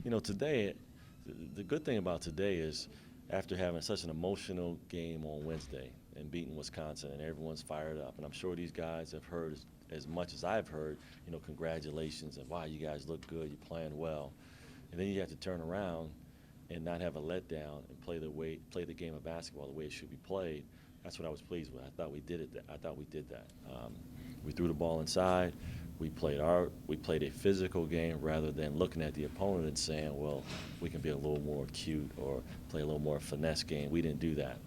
Today, the good thing about today is after having such an emotional game on Wednesday and beating Wisconsin, and everyone's fired up, and I'm sure these guys have heard as much as I've heard, congratulations and wow, you guys look good, you're playing well. And then you have to turn around and not have a letdown and play the game of basketball the way it should be played. That's what I was pleased with. I thought we did it. I thought we did that. We threw the ball inside. We played a physical game rather than looking at the opponent and saying, well, we can be a little more cute or play a little more finesse game. We didn't do that.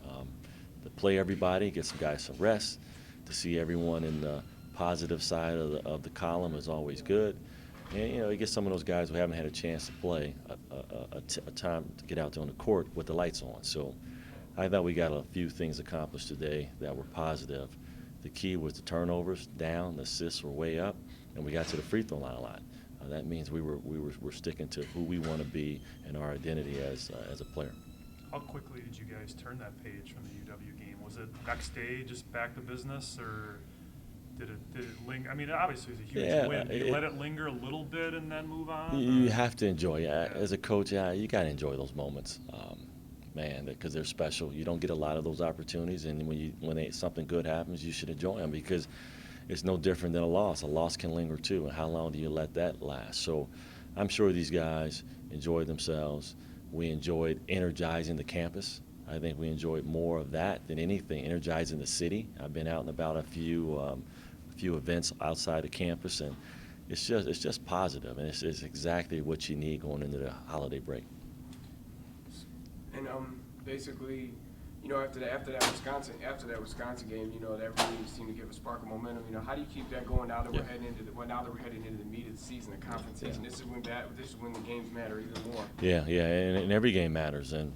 To play everybody, get some guys some rest, to see everyone in the positive side of the column is always good. And, you get some of those guys who haven't had a chance to play a time to get out there on the court with the lights on. So I thought we got a few things accomplished today that were positive. The key was the turnovers down, the assists were way up, and we got to the free throw line a lot. That means we're sticking to who we want to be and our identity as a player. How quickly did you guys turn that page from the UW game? Was it next day, just back to business, or did it linger? I mean, obviously it was a huge win. Did you let it linger a little bit and then move on? You have to enjoy it. As a coach, you got to enjoy those moments, man, because they're special. You don't get a lot of those opportunities, and when something good happens, you should enjoy them because it's no different than a loss. A loss can linger too, and how long do you let that last? So I'm sure these guys enjoyed themselves. We enjoyed energizing the campus. I think we enjoyed more of that than anything, energizing the city. I've been out and about a few events outside the campus, and it's just positive, and it's exactly what you need going into the holiday break. And basically, after that Wisconsin game, that really seemed to give a spark of momentum. How do you keep that going now that we're heading into the meat of the season, the conference season? This is when the games matter even more. Yeah, and every game matters, and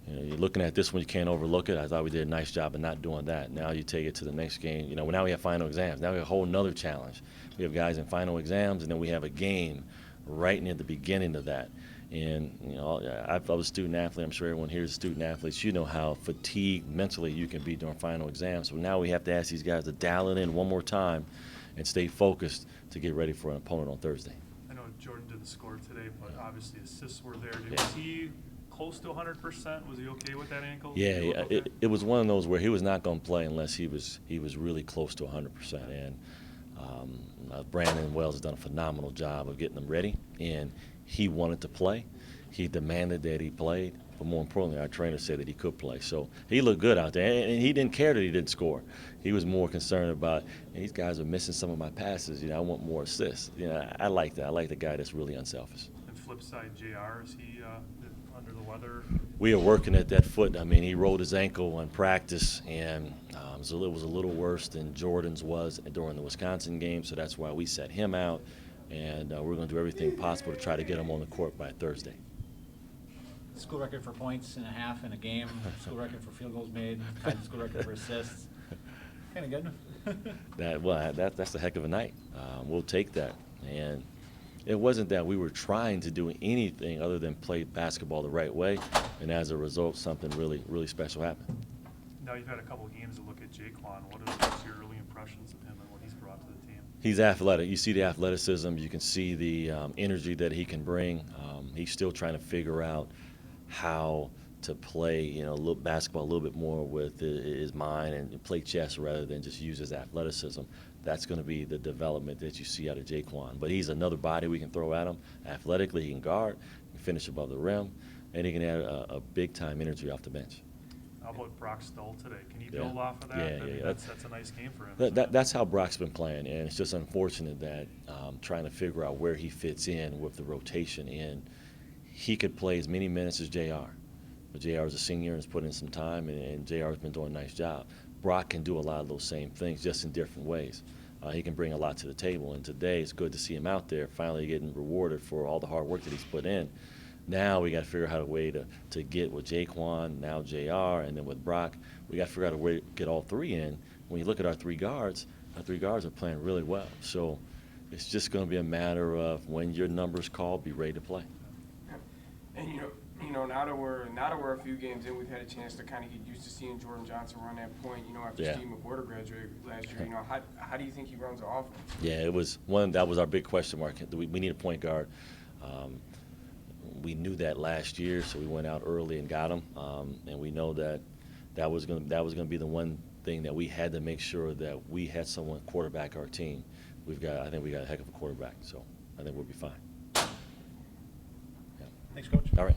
you're looking at this one, you can't overlook it. I thought we did a nice job of not doing that. Now you take it to the next game. Now we have final exams. Now we have a whole nother challenge. We have guys in final exams, and then we have a game right near the beginning of that. And, I was a student athlete. I'm sure everyone here is student athletes. You know how fatigued mentally you can be during final exams. So now we have to ask these guys to dial it in one more time and stay focused to get ready for an opponent on Thursday. I know Jordan did the score today, but obviously assists were there. Was he close to 100%? Was he okay with that ankle? Yeah, it was one of those where he was not going to play unless he was really close to 100%. And Brandon Wells has done a phenomenal job of getting them ready, and he wanted to play. He demanded that he played, but more importantly, our trainer said that he could play. So he looked good out there, and he didn't care that he didn't score. He was more concerned about, these guys are missing some of my passes. I want more assists. I like that. I like the guy that's really unselfish. And flip side, JR, is he under the weather? We are working at that foot. I mean, he rolled his ankle in practice, and it was a little worse than Jordan's was during the Wisconsin game, so that's why we set him out. And we're going to do everything possible to try to get him on the court by Thursday. School record for points in a half in a game, school record for field goals made, tied the school record for assists. Kind of good. That's a heck of a night. We'll take that. And it wasn't that we were trying to do anything other than play basketball the right way, and as a result, something really, really special happened. Now you've had a couple of games to look at Jaquan. What's your early impressions of him and what he's brought to the team? He's athletic. You see the athleticism. You can see the energy that he can bring. He's still trying to figure out how to play, basketball a little bit more with his mind and play chess rather than just use his athleticism. That's going to be the development that you see out of Jaquan. But he's another body we can throw at him. Athletically, he can guard, he can finish above the rim, and he can add a big-time energy off the bench. How about Brock Stoll today? Can he build off of that? Yeah. That's a nice game for him. That's how Brock's been playing, and it's just unfortunate that trying to figure out where he fits in with the rotation in. He could play as many minutes as JR. But JR is a senior and has put in some time, and JR has been doing a nice job. Brock can do a lot of those same things, just in different ways. He can bring a lot to the table, and today it's good to see him out there finally getting rewarded for all the hard work that he's put in. Now we got to figure out a way to get with Jaquan, now JR, and then with Brock, we got to figure out a way to get all three in. When you look at our three guards are playing really well. So it's just going to be a matter of when your number's called, be ready to play. And now that we're a few games in, we've had a chance to kind of get used to seeing Jordan Johnson run that point. After Steve McWhorter graduated last year, how do you think he runs the offense? Yeah, that was our big question mark. We need a point guard. We knew that last year, so we went out early and got him. And we know that was going to be the one thing that we had to make sure that we had someone quarterback our team. I think we got a heck of a quarterback, so I think we'll be fine. Yeah. Thanks, Coach. All right.